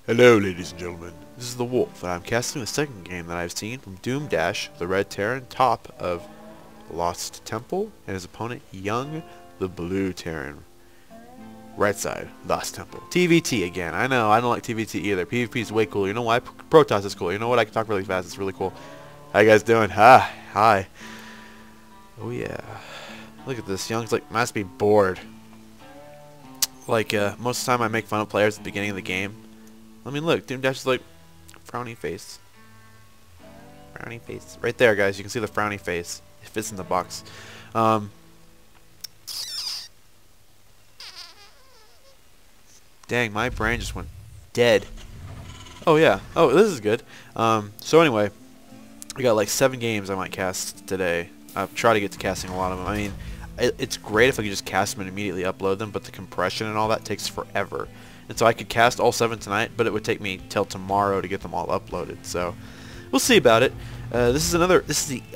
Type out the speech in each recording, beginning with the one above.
Hello, ladies and gentlemen. This is the Wolf, and I'm casting the second game that I've seen from DooMDash, the Red Terran, top of Lost Temple, and his opponent Young, the Blue Terran. Right side, Lost Temple. TvT again. I know, I don't like TvT either. PvP is way cooler. You know why? Protoss is cool. You know what? I can talk really fast. It's really cool. How you guys doing? Hi. Oh yeah. Look at this. Young's like, must be bored. Like, most of the time I make fun of players at the beginning of the game. I mean, look, DooMDash is like, frowny face. Frowny face. Right there, guys. You can see the frowny face. It fits in the box. Dang, my brain just went dead. Oh, yeah. Oh, this is good. So anyway, we got like 7 games I might cast today. I've tried to get to casting a lot of them. I mean, it's great if I could just cast them and immediately upload them, but the compression and all that takes forever. And so I could cast all 7 tonight, but it would take me till tomorrow to get them all uploaded. So we'll see about it. This is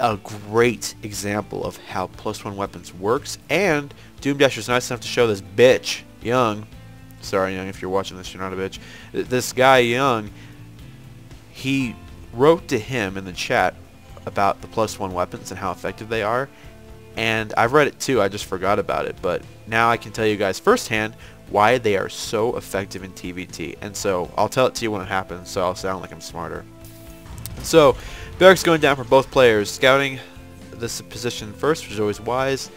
a great example of how +1 weapons works, and DooMDash was nice enough to show this bitch Young. Sorry, Young, if you're watching this, you're not a bitch. This guy Young, he wrote to him in the chat about the +1 weapons and how effective they are. And I've read it too, I just forgot about it. But now I can tell you guys firsthand why they are so effective in TvT. And so I'll tell it to you when it happens, so I'll sound like I'm smarter. So barracks going down for both players. Scouting this position first, which is always wise.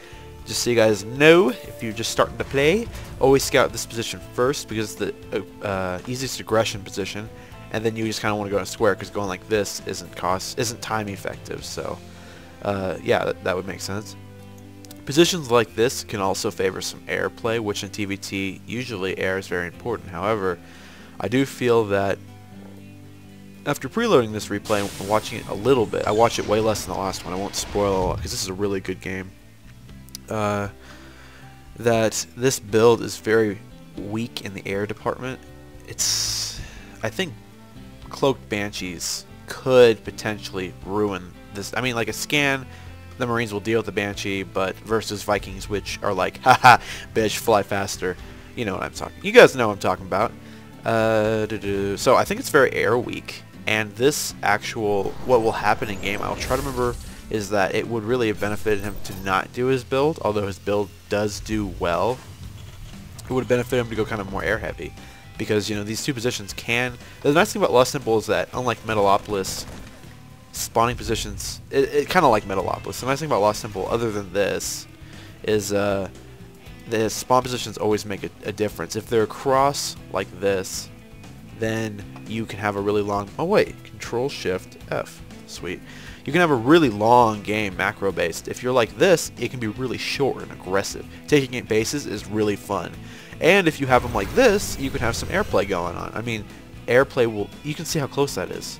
Just so you guys know, if you're just starting to play, always scout this position first because it's the easiest aggression position. And then you just kind of want to go in a square because going like this isn't time effective. So yeah, that would make sense. Positions like this can also favor some air play, which in TvT usually air is very important. However, I do feel that after preloading this replay and watching it a little bit, I watched it way less than the last one. I won't spoil a lot because this is a really good game. That this build is very weak in the air department. I think Cloaked Banshees could potentially ruin this. I mean, like a scan, the Marines will deal with the Banshee, but versus Vikings, which are like, haha, bitch, fly faster. You know what I'm talking. You guys know what I'm talking about. So I think it's very air weak, and this what will happen in game, I'll try to remember, is that it would really have benefited him to not do his build, although his build does do well. It would have benefited him to go kind of more air heavy, because you know these two positions can. The nice thing about Lost Temple is that unlike Metalopolis, spawning positions, it kind of like Metalopolis. The nice thing about Lost Temple, other than this, is the spawn positions always make a difference. If they're across like this, then you can have a really long. Oh wait, Control Shift F, sweet. You can have a really long game macro based. If you're like this, it can be really short and aggressive. Taking in bases is really fun. And if you have them like this, you can have some airplay going on. I mean, airplay will. You can see how close that is.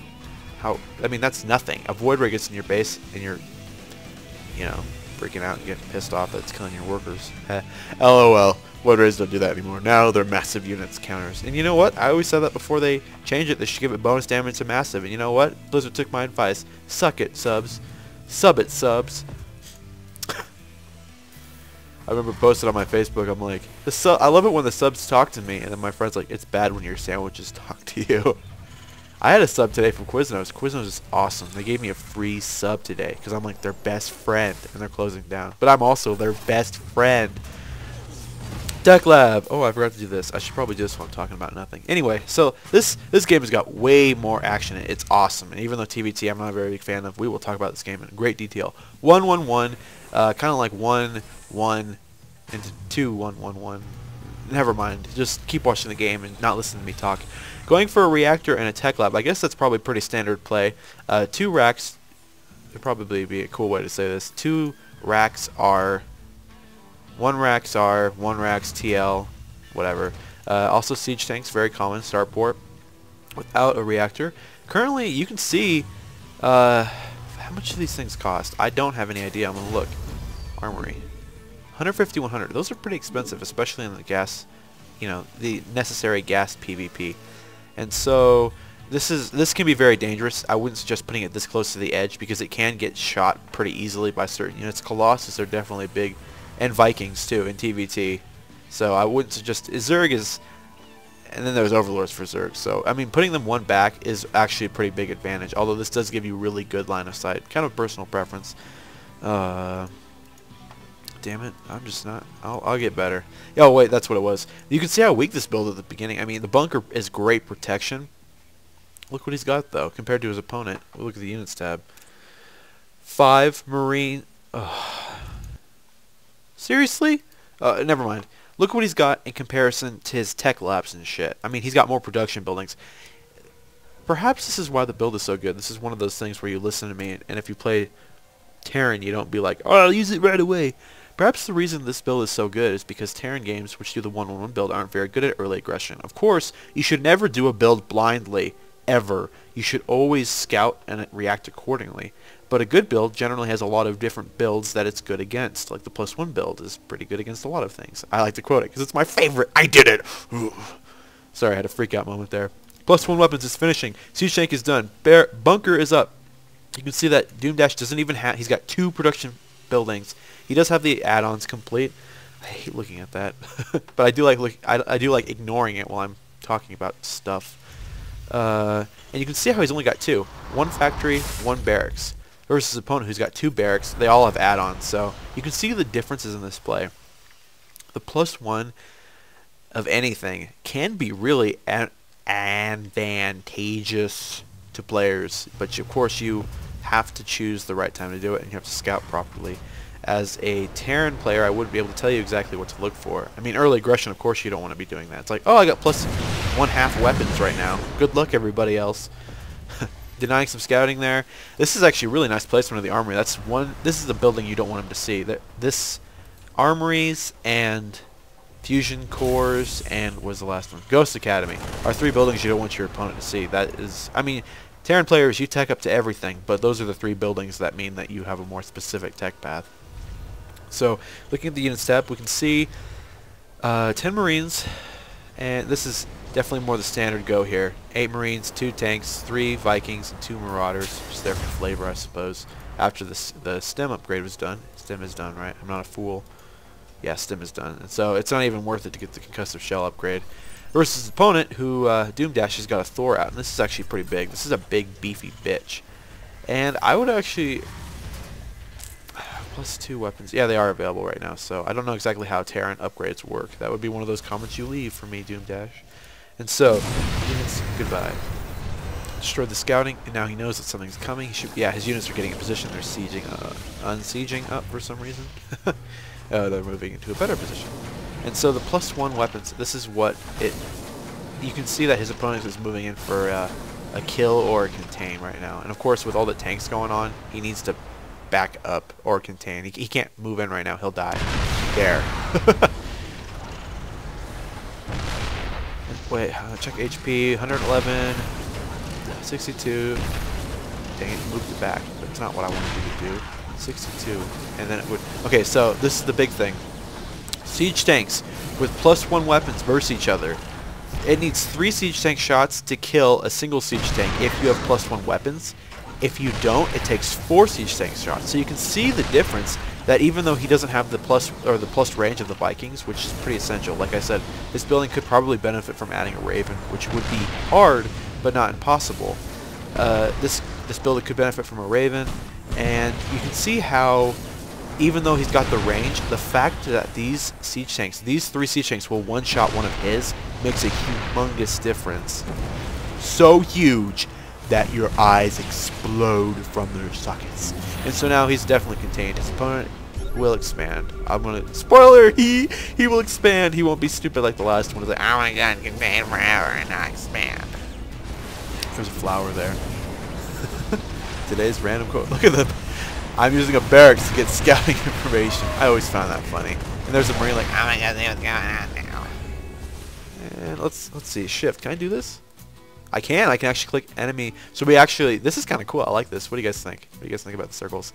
I mean, that's nothing. A void ray gets in your base and you're, you know, freaking out and getting pissed off that it's killing your workers. LOL. Void rays don't do that anymore. Now they're massive units counters. And you know what? I always said that before they change it. They should give it bonus damage to massive. And you know what? Blizzard took my advice. Suck it, subs. Sub it, subs. I remember posting on my Facebook. I'm like, I love it when the subs talk to me. And then my friend's like, it's bad when your sandwiches talk to you. I had a sub today from Quiznos. Quiznos is awesome. They gave me a free sub today because I'm like their best friend and they're closing down. But I'm also their best friend. Tech Lab. Oh, I forgot to do this. I should probably do this while I'm talking about nothing. Anyway, so this game has got way more action in it. It's awesome. And even though TvT I'm not a very big fan of, we will talk about this game in great detail. 1-1-1, kind of like 1-1 into 2-1-1-1. Never mind. Just keep watching the game and not listen to me talk. Going for a reactor and a tech lab. I guess that's probably pretty standard play. 2 racks. Would probably be a cool way to say this. 2 racks are. 1 racks are. 1 racks TL. Whatever. Also siege tanks. Very common. Starport. Without a reactor. Currently, you can see. How much do these things cost? I don't have any idea. I'm gonna look. Armory. 150, 100. Those are pretty expensive, especially in the gas. You know, the necessary gas PvP. And so this can be very dangerous. I wouldn't suggest putting it this close to the edge because it can get shot pretty easily by certain units. Colossus are definitely big, and Vikings too in TvT. So I wouldn't suggest. Zerg is And then there's Overlords for Zerg. So, I mean, putting them one back is actually a pretty big advantage. Although this does give you really good line of sight. Kind of personal preference. Damn it. I'm just not... I'll get better. Oh, wait. That's what it was. You can see how weak this build at the beginning. I mean, the bunker is great protection. Look what he's got, though, compared to his opponent. Look at the units tab. 5 Marine... Seriously? Never mind. Look what he's got in comparison to his tech labs and shit. I mean, he's got more production buildings. Perhaps this is why the build is so good. This is one of those things where you listen to me, and if you play Terran, you don't be like, oh, I'll use it right away. Perhaps the reason this build is so good is because Terran games, which do the 1-on-1 build, aren't very good at early aggression. Of course, you should never do a build blindly, ever. You should always scout and react accordingly. But a good build generally has a lot of different builds that it's good against. Like the +1 build is pretty good against a lot of things. I like to quote it because it's my favorite. I did it! Sorry, I had a freak out moment there. +1 weapons is finishing. Siege tank is done. Bunker is up. You can see that DooMDash doesn't even have... He's got 2 production buildings. He does have the add-ons complete. I hate looking at that. But I do like ignoring it while I'm talking about stuff. And you can see how he's only got 2. 1 factory, 1 barracks. Versus his opponent who's got 2 barracks. They all have add-ons, so you can see the differences in this play. The +1 of anything can be really advantageous to players, but of course you have to choose the right time to do it, and you have to scout properly. As a Terran player, I wouldn't be able to tell you exactly what to look for. I mean, early aggression, of course you don't want to be doing that. It's like, oh, I got +1/2 weapons right now. Good luck, everybody else. Denying some scouting there. This is actually a really nice placement of the armory. This is the building you don't want him to see. This armories and fusion cores and what was the last one? Ghost Academy are 3 buildings you don't want your opponent to see. That is, I mean, Terran players, you tech up to everything, but those are the 3 buildings that mean that you have a more specific tech path. So, looking at the units tab, we can see 10 Marines, and this is definitely more the standard go here. 8 Marines, 2 tanks, 3 Vikings, and 2 Marauders. Just there for flavor, I suppose. After the stem upgrade was done. Stem is done, right? I'm not a fool. Yeah, stem is done. And so it's not even worth it to get the concussive shell upgrade. Versus his opponent, who DooMDash has got a Thor out. And this is actually pretty big. This is a big, beefy bitch. And I would actually... +2 weapons. Yeah, they are available right now. So I don't know exactly how Terran upgrades work. That would be one of those comments you leave for me, DooMDash. And so, units, goodbye. Destroyed the scouting, and now he knows that something's coming. Yeah, his units are getting in position. They're sieging, unsieging up for some reason. They're moving into a better position. And so the +1 weapons, this is what it... You can see that his opponent is moving in for a kill or a contain right now. And of course, with all the tanks going on, he needs to back up or contain. He can't move in right now. He'll die. There. Wait, check HP, 111, 62, dang it, moved it back. That's not what I wanted you to do. 62, and then it would... Okay, so this is the big thing. Siege tanks with +1 weapons versus each other. It needs 3 siege tank shots to kill a single siege tank if you have +1 weapons. If you don't, it takes 4 siege tank shots. So you can see the difference that even though he doesn't have the plus range of the Vikings, which is pretty essential, like I said, this building could probably benefit from adding a Raven, which would be hard, but not impossible. This building could benefit from a Raven, and you can see how, even though he's got the range, the fact that these 3 siege tanks will one-shot one of his, makes a humongous difference. So huge that your eyes explode from their sockets. And so now he's definitely contained. His opponent will expand. I'm gonna... Spoiler! He will expand. He won't be stupid like the last one. He's like, oh my god, contain forever and not expand. There's a flower there. Today's random quote. Look at the... I'm using a barracks to get scouting information. I always found that funny. And there's a Marine like, oh my god, what's going on now? And let's see. Shift. Can I do this? I can actually click enemy. So we actually, this is kind of cool. I like this. What do you guys think? What do you guys think about the circles?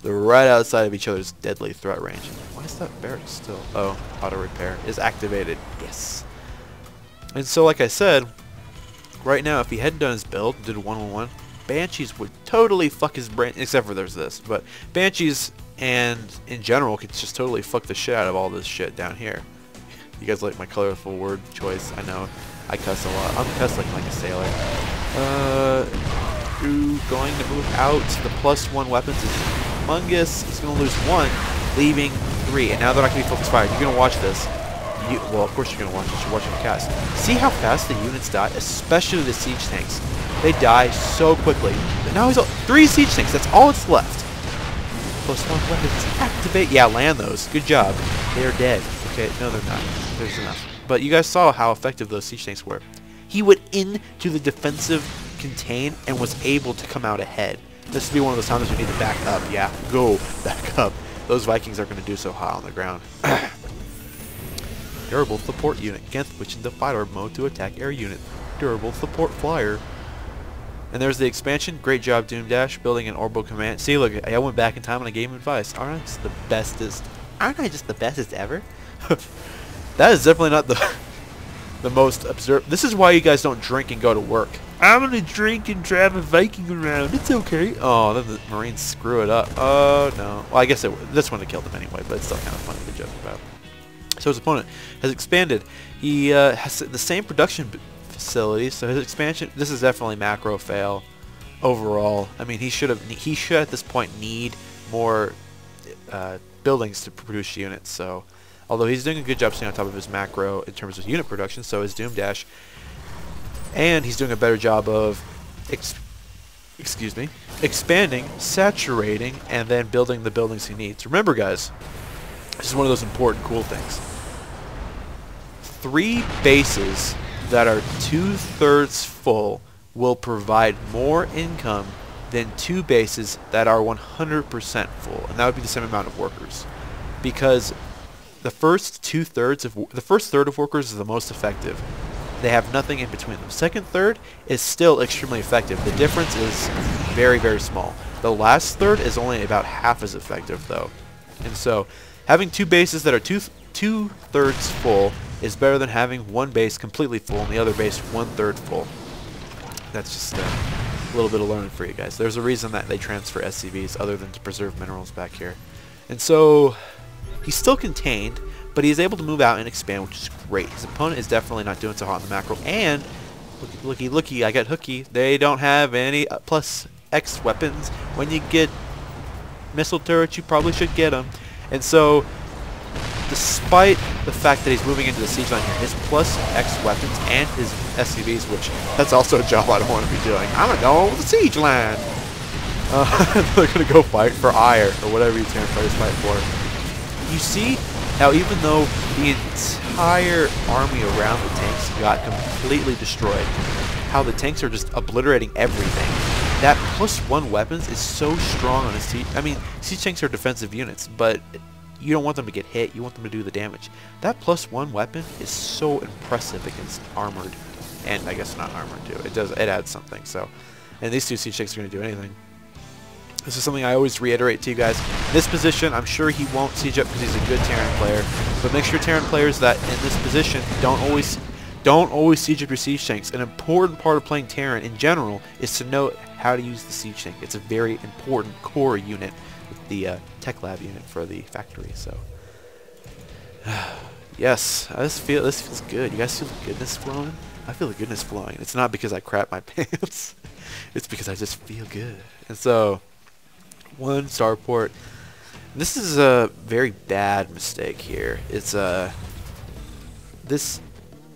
They're right outside of each other's deadly threat range. Why is that barracks still? Oh, auto repair is activated. Yes. And so, like I said, right now, if he hadn't done his build and did a 1-on-1, Banshees would totally fuck his brain, except for there's this. But Banshees and in general could just totally fuck the shit out of all this shit down here. You guys like my colorful word choice, I know. I cuss a lot. I'm cussing like a sailor. Going to move out. The +1 weapons is humongous. He's going to lose 1, leaving 3. And now they're not going to be focus fired. You're going to watch this. Well, of course you're going to watch this. You're watching the cast. See how fast the units die? Especially the siege tanks. They die so quickly. But now he's 3 siege tanks. That's all that's left. +1 weapons. Activate. Yeah, land those. Good job. They're dead. Okay, no, they're not. There's enough. But you guys saw how effective those siege tanks were. He went into the defensive contain and was able to come out ahead. This would be one of those times we need to back up. Yeah, go back up. Those Vikings are going to do so hot on the ground. Durable support unit. Can't switch into fighter mode to attack air unit. Durable support flyer. And there's the expansion. Great job, DooMDash, building an orbital command. See, look, I went back in time and I gave him advice. Aren't I just the bestest? Aren't I just the bestest ever? That is definitely not the most observed. This is why you guys don't drink and go to work. I'm gonna drink and drive a Viking around. It's okay. Oh, then the Marines screw it up. Oh no. Well, I guess this one killed him anyway, but it's still kind of funny to joke about. So his opponent has expanded. He has the same production facilities. So his expansion. This is definitely macro fail overall. I mean, he should at this point need more buildings to produce units. So, although he's doing a good job staying on top of his macro in terms of unit production, so is DooMDash. And he's doing a better job of expanding, saturating, and then building the buildings he needs. Remember, guys, this is one of those important cool things. 3 bases that are 2/3 full will provide more income than 2 bases that are 100% full, and that would be the same amount of workers. Because the first third of workers is the most effective. They have nothing in between them. Second third is still extremely effective. The difference is very, very small. The last third is only about half as effective, though. And so, having 2 bases that are 2/3 full is better than having 1 base completely full and the other base 1/3 full. That's just a little bit of learning for you guys. There's a reason that they transfer SCVs other than to preserve minerals back here. And so, he's still contained, but he's able to move out and expand, which is great. His opponent is definitely not doing so hot in the macro. And, looky, I got hooky. They don't have any +X weapons. When you get missile turrets, you probably should get them. And so, despite the fact that he's moving into the siege line here, his +X weapons and his SCVs, which that's also a job I don't want to be doing. I'm going to go the siege line. They're going to go fight for Ire, or whatever you Terran players fight for. You see how even though the entire army around the tanks got completely destroyed, how the tanks are just obliterating everything. That +1 weapons is so strong on a siege. I mean, siege tanks are defensive units, but you don't want them to get hit. You want them to do the damage. That +1 weapon is so impressive against armored, and I guess not armored too. It adds something. So, and these 2 siege tanks are going to do anything. This is something I always reiterate to you guys. This position, I'm sure he won't siege up because he's a good Terran player. But make sure Terran players that in this position don't always siege up your siege tanks. An important part of playing Terran in general is to know how to use the siege tank. It's a very important core unit with the tech lab unit for the factory. So, yes, this feels good. You guys feel the goodness flowing? I feel the goodness flowing. It's not because I crap my pants. It's because I just feel good. And so, 1 starport. This is a very bad mistake here. It's this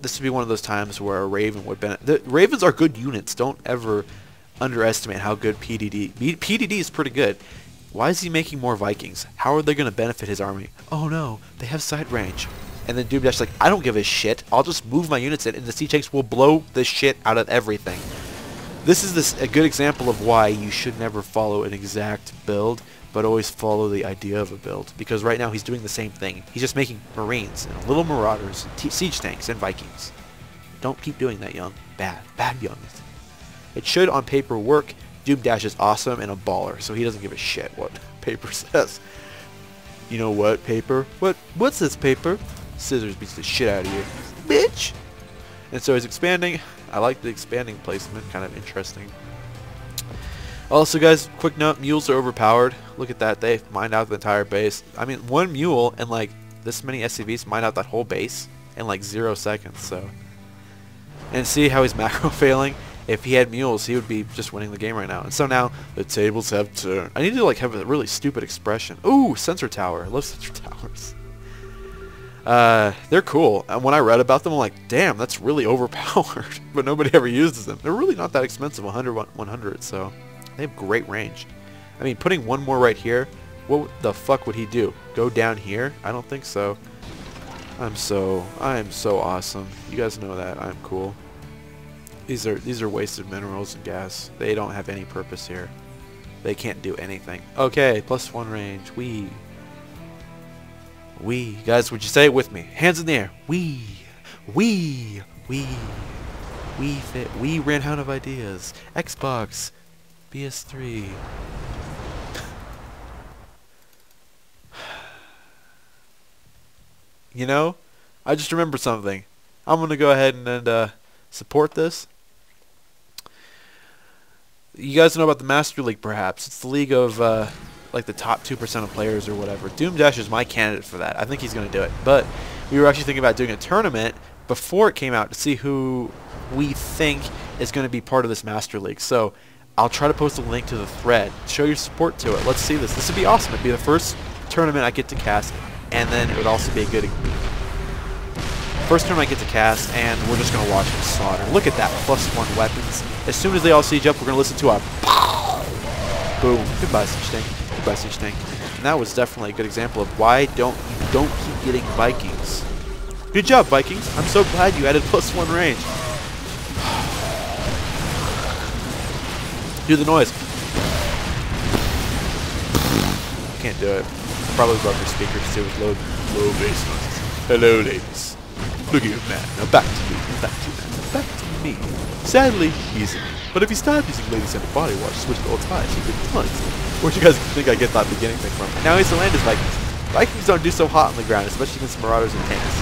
would be one of those times where a Raven would benefit. The Ravens are good units. Don't ever underestimate how good PDD is pretty good. Why is he making more Vikings? How are they going to benefit his army? Oh no, they have sight range. And then DooMDash like, I don't give a shit. I'll just move my units in, and the siege tanks will blow the shit out of everything. This is a good example of why you should never follow an exact build, but always follow the idea of a build. Because right now he's doing the same thing. He's just making Marines and little Marauders, siege tanks, and Vikings. Don't keep doing that, Young. Bad Young. It should on paper work. DooMDash is awesome and a baller, so he doesn't give a shit what paper says. You know what, paper? What's this, paper? Scissors beats the shit out of you, bitch! And so he's expanding. I like the expanding placement, kind of interesting. Also, guys, quick note, mules are overpowered. Look at that, they mined out the entire base. I mean, 1 mule and like this many SCVs mined out that whole base in like 0 seconds, so And see how he's macro failing? If he had mules, he would be just winning the game right now. And so now, the tables have turned. I need to like have a really stupid expression. Ooh, sensor tower. I love sensor towers. They're cool. And when I read about them, I'm like, damn, that's really overpowered. But nobody ever uses them. They're really not that expensive, 100, so they have great range. I mean, putting one more right here, what the fuck would he do? Go down here? I don't think so. I am so awesome. You guys know that. I'm cool. These are wasted minerals and gas. They don't have any purpose here. They can't do anything. Okay, +1 range. We. Guys, would you say it with me? Hands in the air. We ran out of ideas. Xbox, PS3. You know, I just remembered something. I'm gonna go ahead and support this. You guys know about the Master League, perhaps? It's the league of like the top 2% of players or whatever. DooMDash is my candidate for that. I think he's going to do it. But we were actually thinking about doing a tournament before it came out to see who we think is going to be part of this Master League. So I'll try to post a link to the thread. Show your support to it. Let's see this. This would be awesome. It'd be the first tournament I get to cast, and then it would also be a good first tournament I get to cast, and we're just going to watch them slaughter. Look at that. +1 weapons. As soon as they all siege up, we're going to listen to a boom. Goodbye, Siege Tank. Goodbye, Siege Tank. And that was definitely a good example of why don't keep getting Vikings. Good job, Vikings. I'm so glad you added +1 range. Do the noise. Can't do it. Probably broke your speakers too with low bass noises. Hello, ladies. Look at you, man. Now back to me. Back to you, man. Back to me. Sadly, easily. But if you stop using lady-centered body wash, switch to old ties, you get tons. Where'd you guys think I get that beginning thing from? Now he's the land is Vikings. Vikings don't do so hot on the ground, especially against marauders and tanks.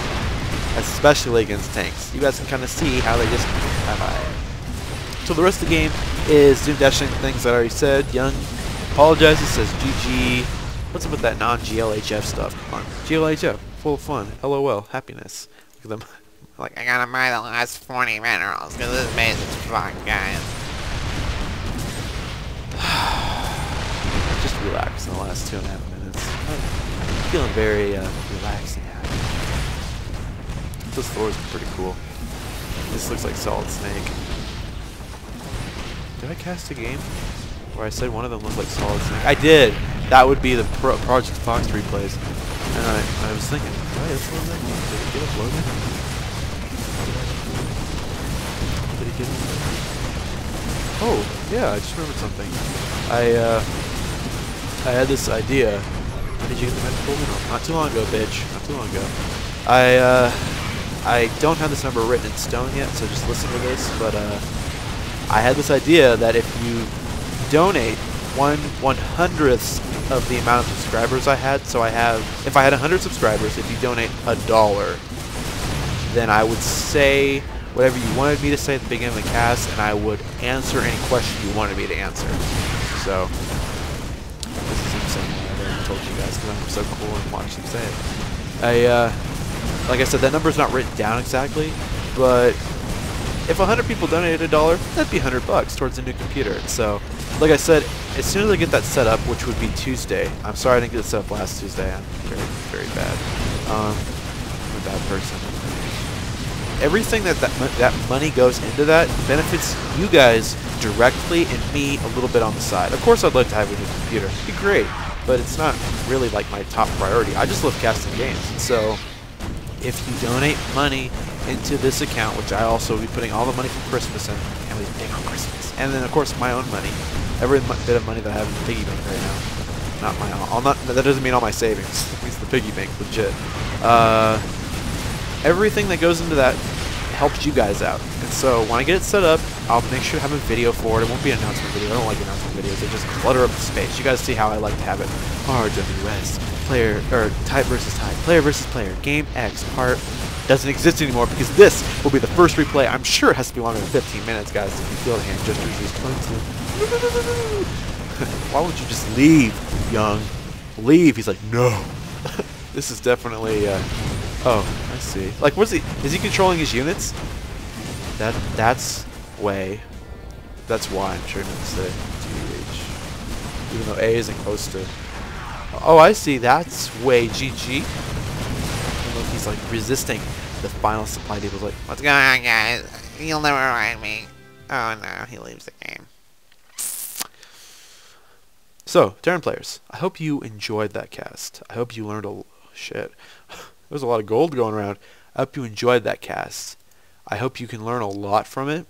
Especially against tanks. You guys can kind of see how they just So the rest of the game is DooMDashing things that I already said. Young apologizes, says GG. What's up with that non-GLHF stuff? Come on. GLHF. Full of fun. LOL. Happiness. Look at them. Like, I gotta buy the last 40 minerals, because this base is fucked, guys. Just relax in the last 2.5 minutes. I'm feeling very relaxed and happy. Those floors are pretty cool. This looks like Solid Snake. Did I cast a game where I said one of them looked like Solid Snake? I did! That would be the Project Fox replays. And I was thinking, why is that game? Did it get uploaded? Did he get it? Oh, yeah, I just remembered something. I had this idea. Did you get the message folder? No, not too long ago, bitch. Not too long ago. I don't have this number written in stone yet, so just listen to this, but I had this idea that if you donate 1/100th of the amount of subscribers I had, so if I had 100 subscribers, if you donate $1, then I would say whatever you wanted me to say at the beginning of the cast, and I would answer any question you wanted me to answer. So, this is him saying what I already told you guys, because I'm so cool and watch him say it. Like I said, that number's not written down exactly, but if 100 people donated $1, that'd be $100 towards a new computer. So, like I said, as soon as I get that set up, which would be Tuesday, I'm sorry I didn't get it set up last Tuesday, I'm very, very bad. I'm a bad person. Everything that money goes into that benefits you guys directly and me a little bit on the side. Of course, I'd like to have a new computer. It'd be great, but it's not really like my top priority. I just love casting games. So, if you donate money into this account, which I also will be putting all the money from Christmas in, and we big on Christmas, and then of course my own money, every bit of money that I have in the piggy bank right now. Not my own. That doesn't mean all my savings. It means the piggy bank, legit. Everything that goes into that helps you guys out. And so when I get it set up, I'll make sure to have a video for it. It won't be an announcement video. I don't like announcement videos. They just clutter up the space. You guys see how I like to have it. RWS, player, or type versus type, player versus player, game X part doesn't exist anymore because this will be the first replay. I'm sure it has to be longer than 15 minutes, guys, if you feel the hand gestures these times. Why would you just leave, Young? Leave. He's like, no. This is definitely, oh, I see. Like, is he controlling his units? That's way. That's why I'm sure I'm gonna say TH. Even though A isn't close to. Oh, I see. That's way GG. Look, he's like resisting the final supply tables. Like, What's going on, guys? You'll never ride me. Oh no, he leaves the game. so, Terran players, I hope you enjoyed that cast. I hope you learned a shit. There's a lot of gold going around. I hope you enjoyed that cast. I hope you can learn a lot from it.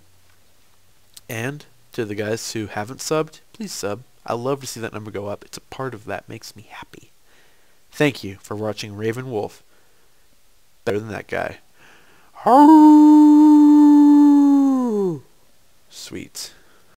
And to the guys who haven't subbed, please sub. I love to see that number go up. It's a part of that. Makes me happy. Thank you for watching Raven Wolf. Better than that guy. Sweet.